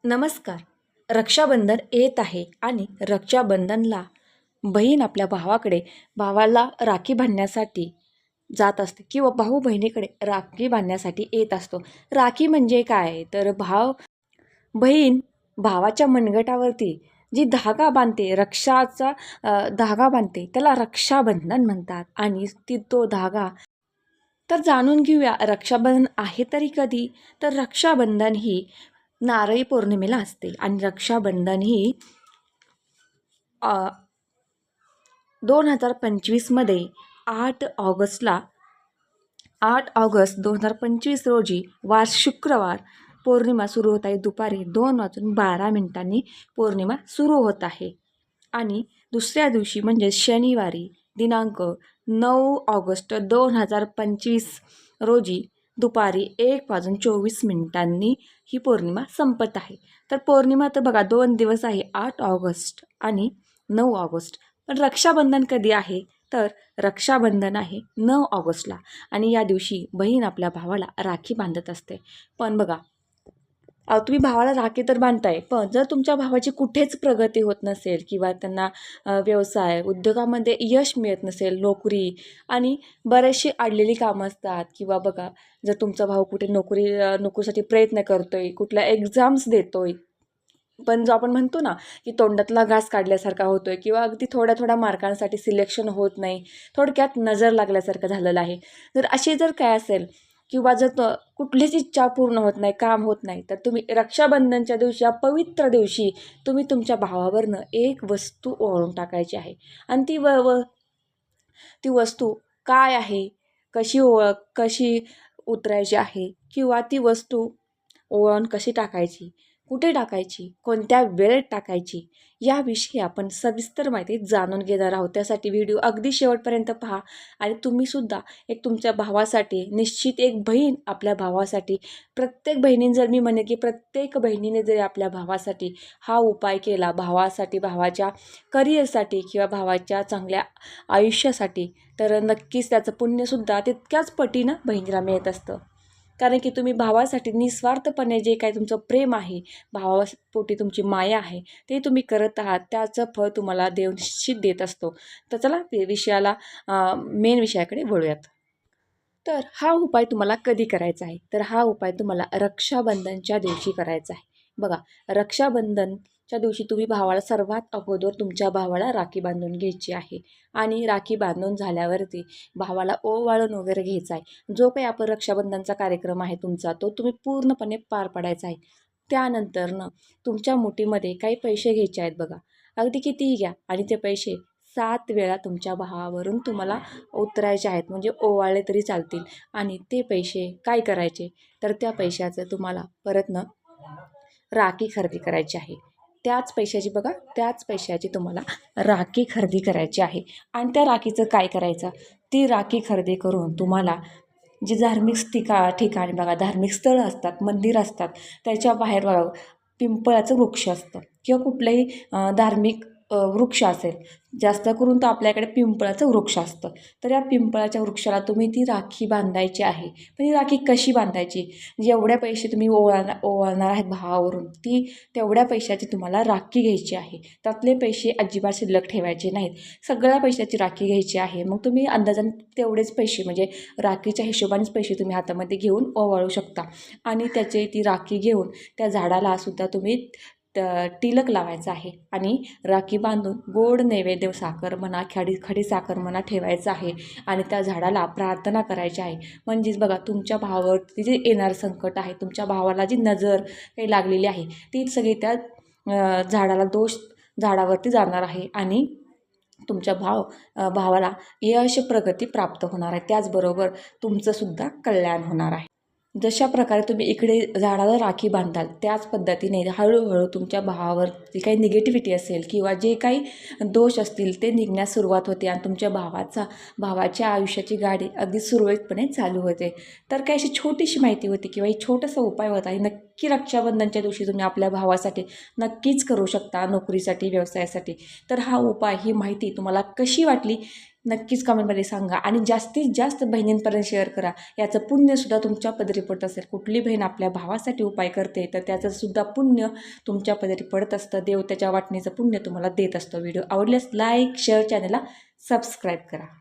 नमस्कार. रक्षाबंधन येत आहे आणि रक्षाबंधनला बहीण आपल्या भावाला राखी बांधण्यासाठी जात असते किंवा भाऊ बहिणीकडे राखी बांधण्यासाठी येत असतो. राखी म्हणजे काय? तर बहीण भावाच्या मनगटावरती जी धागा बांधते, रक्षाचा धागा बांधते, त्याला रक्षाबंधन म्हणतात. आणि तो धागा तर जाणून घेऊया, रक्षाबंधन आहे तरी कधी? तर रक्षाबंधन ही नारळी पौर्णिमेला असते आणि रक्षाबंधन ही 2025मध्ये 8 ऑगस्टला 8 ऑगस्ट 2025 रोजी शुक्रवार पौर्णिमा सुरू होत आहे. दुपारी 2:12 पौर्णिमा सुरू होत आहे. आणि दुसऱ्या दिवशी म्हणजे शनिवारी दिनांक 9 ऑगस्ट 2025 रोजी दुपारी 1:24 ही पौर्णिमा संपत आहे. तर पौर्णिमा तर बघा 2 दिवस आहे, 8 ऑगस्ट आणि 9 ऑगस्ट. पण रक्षाबंधन कधी आहे? तर रक्षाबंधन आहे 9 ऑगस्टला आणि या दिवशी बहीण आपल्या भावाला राखी बांधत असते. पण बघा, तुम्ही भावाला राखी तर बांधताय, पण जर तुमच्या भावाची कुठेच प्रगती होत नसेल किंवा त्यांना व्यवसाय उद्योगामध्ये यश मिळत नसेल, नोकरी आणि बरेचशी अडलेली कामं असतात किंवा बघा, जर तुमचा भाऊ कुठे नोकरीसाठी प्रयत्न करतोय, कुठल्या एक्झाम्स देतोय, पण जो आपण म्हणतो ना की तोंडातला घास काढल्यासारखा होतोय किंवा अगदी थोड्या थोड्या मार्कांसाठी सिलेक्शन होत नाही, थोडक्यात नजर लागल्यासारखं झालेलं आहे. जर काय असेल किंवा जर कुठलीच इच्छा पूर्ण होत नाही, काम होत नाही, तर तुम्ही रक्षाबंधनच्या दिवशी, या पवित्र दिवशी तुम्ही तुमच्या भावावरनं एक वस्तू ओवाळून टाकायची आहे. आणि ती वस्तू काय आहे, कशी उतरायची आहे किंवा ती वस्तू ओवाळून कशी टाकायची, कुठे टाकायची, कोणत्या वेळेत टाकायची, याविषयी आपण सविस्तर माहिती जाणून घेणार आहोत. त्यासाठी व्हिडिओ अगदी शेवटपर्यंत पहा. आणि तुम्हीसुद्धा तुमच्या भावासाठी, निश्चित एक बहीण आपल्या भावासाठी, प्रत्येक बहिणीने, जर मी म्हणेन की प्रत्येक बहिणीने जर आपल्या भावासाठी हा उपाय केला, भावासाठी, भावाच्या करिअरसाठी किंवा भावाच्या चांगल्या आयुष्यासाठी, तर नक्कीच त्याचं पुण्यसुद्धा तितक्याच पटीनं बहिणीला मिळत असतं. कारण की तुम्ही भावासाठी निस्वार्थपणे जे काही तुमचं प्रेम आहे, भावापोटी तुमची माया आहे, ते तुम्ही करत आहात, त्याचं फळ तुम्हाला देव निश्चित देत असतो. तर चला मेन विषयाकडे वळूयात. तर हा उपाय तुम्हाला कधी करायचा आहे? तर हा उपाय तुम्हाला रक्षाबंधनच्या दिवशी करायचा आहे. बघा, रक्षाबंधनच्या दिवशी तुम्ही सर्वात अगोदर तुमच्या भावाला राखी बांधून घ्यायची आहे. आणि राखी बांधून झाल्यावरती भावाला ओवाळून वगैरे घ्यायचा आहे. जो काही आपण रक्षाबंधनचा कार्यक्रम आहे तुमचा, तो तुम्ही पूर्णपणे पार पाडायचा आहे. त्यानंतरनं तुमच्या मुठीमध्ये काही पैसे घ्यायचे आहेत बघा, अगदी कितीही घ्या, आणि ते पैसे 7 वेळा तुमच्या भावावरून तुम्हाला उतरायचे आहेत, म्हणजे ओवाळले तरी चालतील. आणि ते पैसे काय करायचे? तर त्या पैशाचं तुम्हाला परत राखी खरेदी करायची आहे. त्याच पैशाची तुम्हाला राखी खरेदी करायची आहे. आणि त्या राखीचं काय करायचं? ती राखी खरेदी करून तुम्हाला जी धार्मिक ठिकाणी बघा, धार्मिक स्थळं असतात, मंदिर असतात, त्याच्या बाहेर बघा पिंपळाचं वृक्ष असतं किंवा कुठलंही धार्मिक वृक्ष असेल, जास्त करून तर आपल्याकडे पिंपळाचं वृक्ष असतं. तर या पिंपळाच्या वृक्षाला तुम्ही ती राखी बांधायची आहे. पण ही राखी कशी बांधायची? जेवढ्या पैसे तुम्ही ओवाळणार आहेत भावावरून, तेवढ्या पैशाची तुम्हाला राखी घ्यायची आहे. त्यातले पैसे अजिबात शिल्लक ठेवायचे नाहीत. सगळ्या पैशाची राखी घ्यायची आहे. मग तुम्ही अंदाजाने तेवढेच पैसे, म्हणजे राखीच्या हिशोबानेच पैसे तुम्ही हातामध्ये घेऊन ओवाळू शकता. आणि ती राखी घेऊन त्या झाडाला सुद्धा तुम्ही टिलक लावायचं आहे. आणि राखी बांधून गोड नैवेद्य, साखर म्हणा, खडी साखर म्हणा, ठेवायचं आहे. आणि त्या झाडाला प्रार्थना करायची आहे. म्हणजेच बघा, तुमच्या भावावरती जे येणारं संकट आहे, तुमच्या भावाला जी नजर काही लागलेली आहे, ती सगळी त्या झाडावरती जाणार आहे. आणि तुमच्या भावाला यश, प्रगती प्राप्त होणार आहे. त्याचबरोबर तुमचंसुद्धा कल्याण होणार आहे. जशा प्रकारे तुम्ही इकडे झाडाला राखी बांधाल, त्याच पद्धतीने हळूहळू तुमच्या भावावर जी काही निगेटिव्हिटी असेल किंवा जे काही दोष असतील ते निघण्यास सुरुवात होते आणि तुमच्या भावाच्या आयुष्याची गाडी अगदी सुरळीतपणे चालू होते. तर काही अशी छोटीशी माहिती होती किंवा एक छोटासा उपाय होता. नक्की रक्षाबंधनच्या दिवशी तुम्ही आपल्या भावासाठी नक्कीच करू शकता, नोकरीसाठी, व्यवसायासाठी. तर हा उपाय, ही माहिती तुम्हाला कशी वाटली नक्कीच कमेंटमध्ये सांगा आणि जास्तीत जास्त बहिणींपर्यंत शेअर करा. याचं पुण्यसुद्धा तुमच्या पदरी पडत असेल. कुठली बहीण आपल्या भावासाठी उपाय करते तर त्याचंसुद्धा पुण्य तुमच्या पदरी पडत असतं. देव त्याच्या वाटणीचं पुण्य तुम्हाला देत असतो. व्हिडिओ आवडल्यास लाईक शेअर, चॅनलला सबस्क्राईब करा.